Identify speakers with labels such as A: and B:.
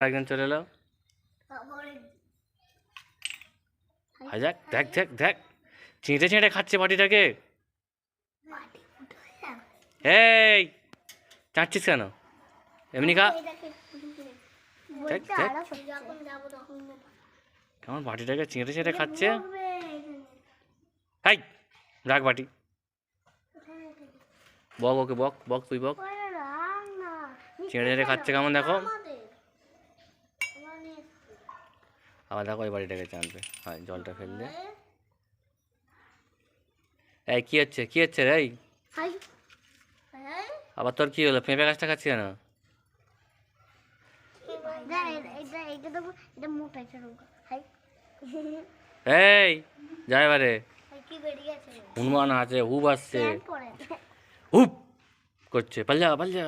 A: একজন চলে এলো। হাজাক দেখ দেখ দেখ, চেঁটে চেঁটে খাচ্ছে বাটিটাকে। এই চাটছিস কেন? এমনি খা। দেখ দেখ কেমন বাটিটাকে চেঁটে চেঁটে খাচ্ছে। হাই রাখ বাটি, বক ওকে বক বক, তুই বক। চেঁটে চেঁটে খাচ্ছে কেমন দেখো। আবার দেখো ওই বাড়িটাকে চাটবে। হয় জলটা ফেললে। এই কি হচ্ছে কি হচ্ছে রে? এই আবার তোর কি হলো? পেঁপে গাছটা খাচ্ছি কেন? এই যা এবারে। হনুমান আছে, হুপ আসছে, হুপ করছে, পাল্লা পাল্লা।